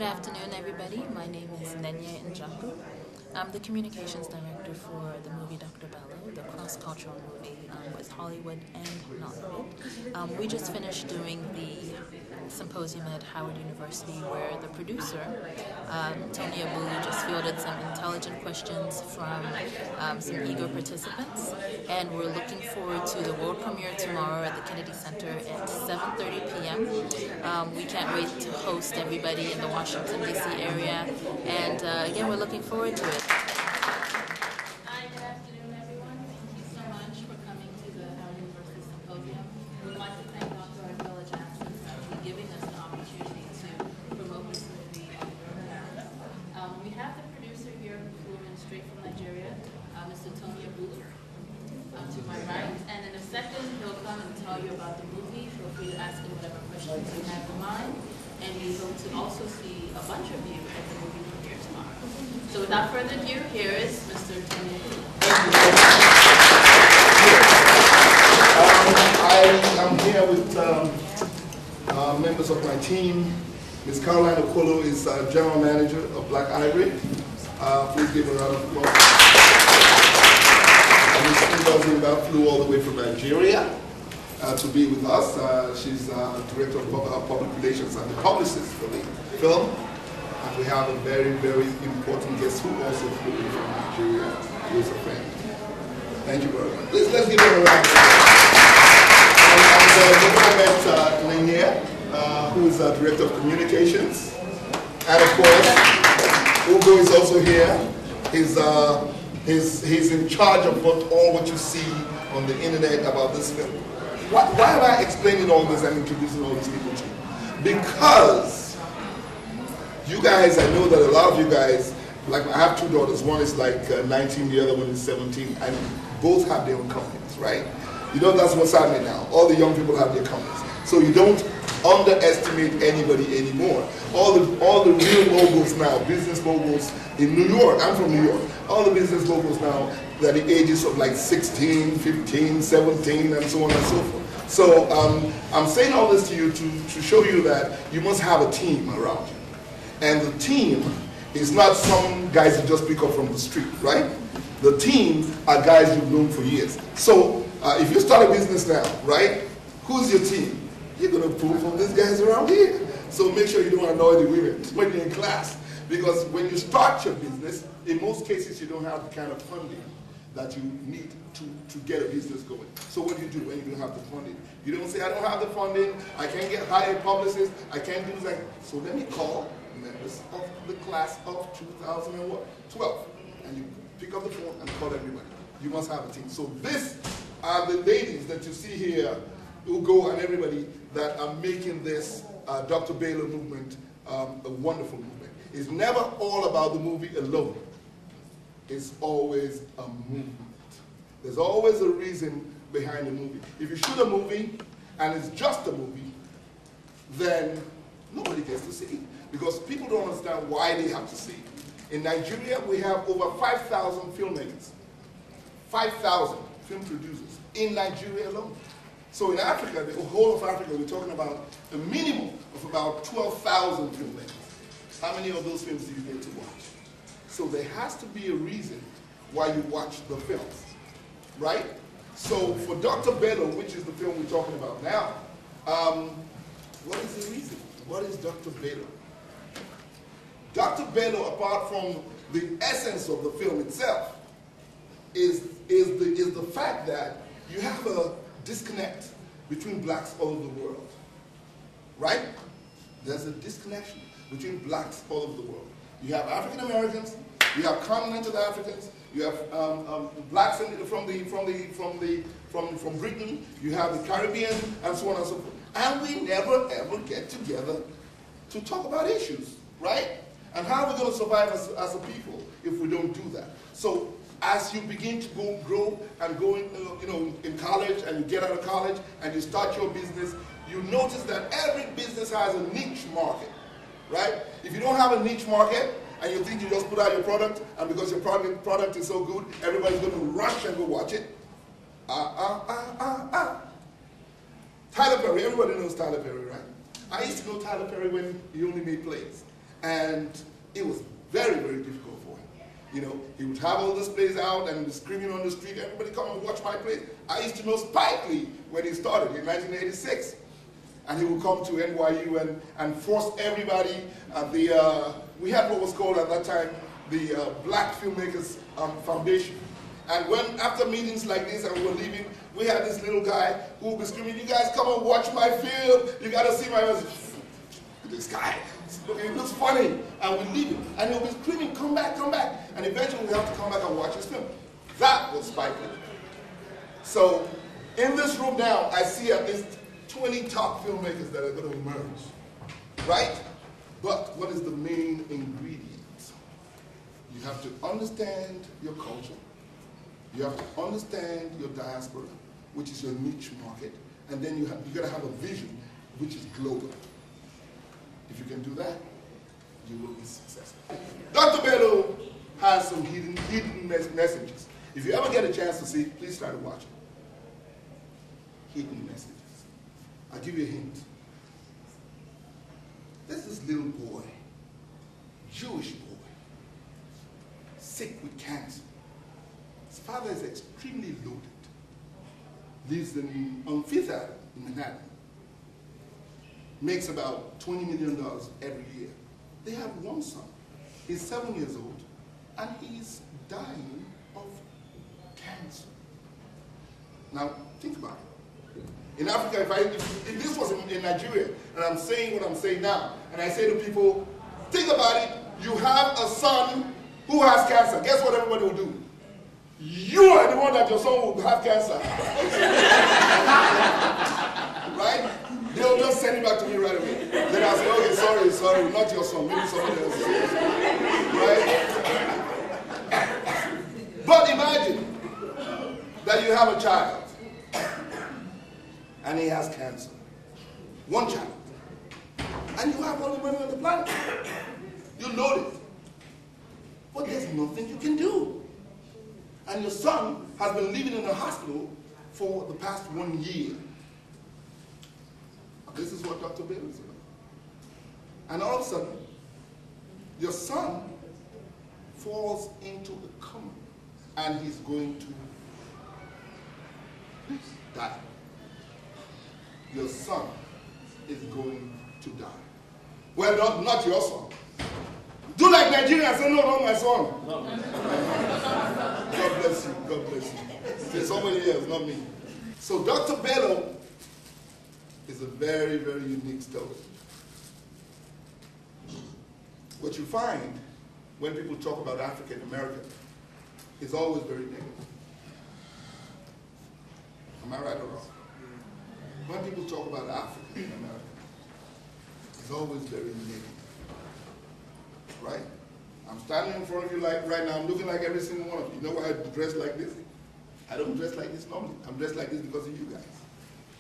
afternoon, everybody. My name is Nenye Njaku. I'm the communications director for the movie Doctor Bello, the cross-cultural movie with Hollywood and Nollywood. We just finished doing the Symposium at Howard University where the producer, Tony Abulu, just fielded some intelligent questions from some eager participants. And we're looking forward to the world premiere tomorrow at the Kennedy Center at 7:30 p.m. We can't wait to host everybody in the Washington D.C. area. And again, we're looking forward to it. Hi, good afternoon, everyone. Thank you so much for coming to the Howard University Symposium. We'd like to thank Dr. Bello for giving us the opportunity to promote this movie in America. We have the producer here who flew in straight from Nigeria, Mr. Tony Abulu, to my right. And in a second, he'll come and tell you about the movie. Feel free to ask him whatever questions you have in mind. And we hope to also see a bunch of you at the movie premiere tomorrow. So without further ado, here is Mr. Tony Abulu. I am here with members of my team. Ms. Caroline Okolo is General Manager of Black Ivory. Please give her a round of applause. Ms. Ngozi flew all the way from Nigeria to be with us. She's Director of Public Relations and the publicist for the film. And we have a very, very important guest who also flew in from Nigeria, who is a friend. Thank you very much. Let's give her a round of applause. And I met Nenye, who is Director of Communications. And of course, Ugo is also here. He's in charge of all what you see on the internet about this film. Why am I explaining all this and introducing all these people to you? Because you guys, I know that a lot of you guys, like I have two daughters, one is like 19, the other one is 17, and both have their own companies, right? You know that's what's happening now. All the young people have their companies. So you don't underestimate anybody anymore. All the real moguls now, business moguls in New York, I'm from New York, all the business moguls now, they're the ages of like 16, 15, 17, and so on and so forth. So I'm saying all this to you to show you that you must have a team around you. And the team is not some guys you just pick up from the street, right? The team are guys you've known for years. So if you start a business now, right, who's your team? You're going to pull from these guys around here. So make sure you don't annoy the women when you're in class. Because when you start your business, in most cases you don't have the kind of funding that you need to get a business going. So what do you do when you don't have the funding? You don't say, I don't have the funding, I can't hire publicists, I can't do that. So let me call members of the class of 2012. And you pick up the phone and call everybody. You must have a team. So this are the ladies that you see here, Ugo and everybody, that are making this Dr. Bello movement a wonderful movement. It's never all about the movie alone. It's always a movement. There's always a reason behind the movie. If you shoot a movie and it's just a movie, then nobody gets to see it. Because people don't understand why they have to see it. In Nigeria, we have over 5,000 filmmakers. 5,000 film producers in Nigeria alone. So in Africa, the whole of Africa, we're talking about a minimum of about 12,000 filmmakers. How many of those films do you get to watch? So there has to be a reason why you watch the films, right? So for Dr. Bello, which is the film we're talking about now, what is the reason? What is Dr. Bello? Dr. Bello, apart from the essence of the film itself, is the fact that you have a disconnect between blacks all over the world, right? There's a disconnection between blacks all over the world. You have African Americans, you have continental Africans, you have blacks from Britain, you have the Caribbean, and so on and so forth. And we never ever get together to talk about issues, right? And how are we going to survive as a people if we don't do that? So as you begin to grow and go in college, and you get out of college and you start your business, you notice that every business has a niche market, right? If you don't have a niche market and you think you just put out your product, and because your product is so good, everybody's going to rush and go watch it. Tyler Perry, everybody knows Tyler Perry, right? I used to know Tyler Perry when he only made plays. And it was very, very difficult for him. You know, he would have all this plays out and screaming on the street, everybody come and watch my plays. I used to know Spike Lee when he started in 1986. And he would come to NYU and force everybody. We had what was called at that time the Black Filmmakers Foundation. And when, after meetings like this and we were leaving, we had this little guy who would be screaming, "You guys come and watch my film. You got to see my film." This guy, it looks funny. And we leave him. And he'll be screaming, "Come back, come back." And eventually we have to come back and watch his film. That was Spike Lee. So in this room now, I see at least 20 top filmmakers that are going to emerge. Right? But what is the main ingredient? You have to understand your culture. You have to understand your diaspora, which is your niche market, and then you got to have a vision, which is global. If you can do that, you will be successful. Dr. Bello has some hidden messages. If you ever get a chance to see, please try to watch it. Hidden messages. I'll give you a hint. There's this little boy, Jewish boy, sick with cancer. His father is extremely loaded. Lives on Fifth Avenue in Manhattan. Makes about $20 million every year. They have one son. He's 7 years old, and he's dying of cancer. Now, think about it. In Africa, if this was in Nigeria, and I'm saying what I'm saying now, and I say to people, think about it, you have a son who has cancer. Guess what everybody will do? You are the one that your son will have cancer. Right? They'll just send it back to me right away. Then I'll say, okay, sorry, not your son, maybe somebody else. Right? But imagine that you have a child and he has cancer. One child. And you have all the money on the planet. You load it. But there's nothing you can do. And your son has been living in a hospital for the past 1 year. This is what Dr. Bello is about. And all of a sudden, your son falls into a coma and he's going to die. Your son is going to die. Well, not your son. Do like Nigeria and say, no, not my son. No. God bless you, God bless you. Say somebody else, not me. So Dr. Bello is a very, very unique story. What you find when people talk about African American is always very negative. Am I right or wrong? When people talk about African American, it's always very negative. Right? I'm standing in front of you like right now, I'm looking like every single one of you. You know why I dress like this? I don't dress like this normally. I'm dressed like this because of you guys.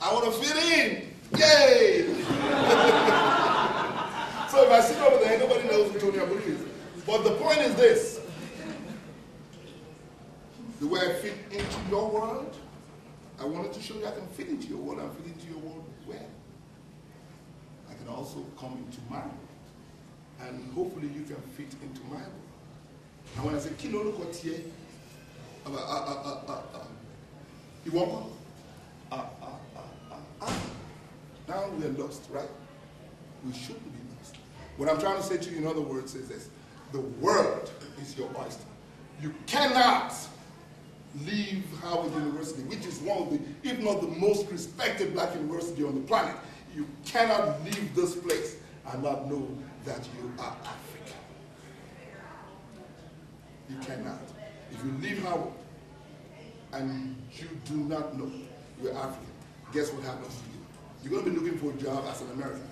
I want to fit in. Yay! So if I sit over there, nobody knows who Tony Abulu is. But the point is this. The way I fit into your world, I wanted to show you I can fit into your world and fit into your world well. I can also come into mine. And hopefully you can fit into my world. And when I say, Kilo, look what's here. You want Now we are lost, right? We shouldn't be lost. What I'm trying to say to you in other words is this. The world is your oyster. You cannot leave Howard University, which is one of the, if not the most respected black university on the planet. You cannot leave this place and not know that you are African. You cannot. If you leave Howard and you do not know you're African, guess what happens to you? You're going to be looking for a job as an American.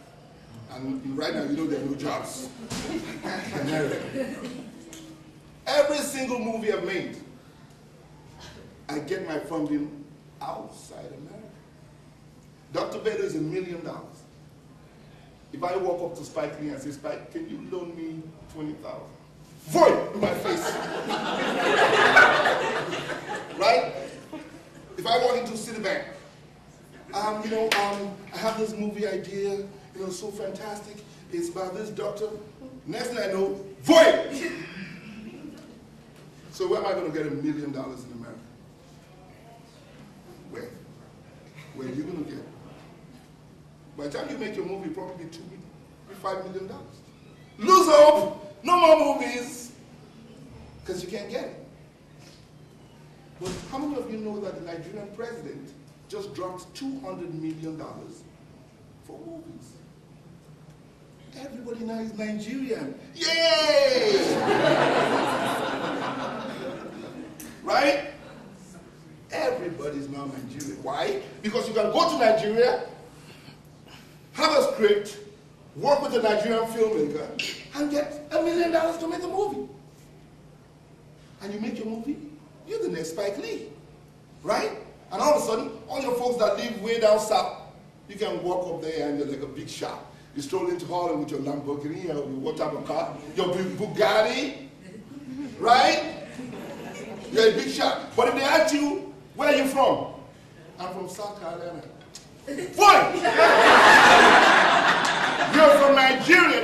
And right now, you know there are no jobs in America. Every single movie I've made, I get my funding outside America. Dr. Bello is $1 million. If I walk up to Spike Lee and say, Spike, can you loan me $20,000? Void in my face. Right? If I walk into Citibank, I have this movie idea, so fantastic. It's about this doctor. Next thing I know, void. So where am I going to get $1 million in America? Where? Where are you going to get? By the time you make your movie, probably $2 million, $5 million. Lose hope. No more movies. Because you can't get it. But how many of you know that the Nigerian president just dropped $200 million for movies? Everybody now is Nigerian. Yay! Right? Everybody's now Nigerian. Why? Because you can go to Nigeria, have a script, work with a Nigerian filmmaker, and get $1 million to make a movie. And you make your movie, you're the next Spike Lee. Right? And all of a sudden, all your folks that live way down south, you can walk up there and you're like a big shot. You stroll into Harlem with your Lamborghini, or what type of car? Your Bugatti, right? You're a big shot. But if they ask you, where are you from? I'm from South Carolina. Fine! You're from Nigeria.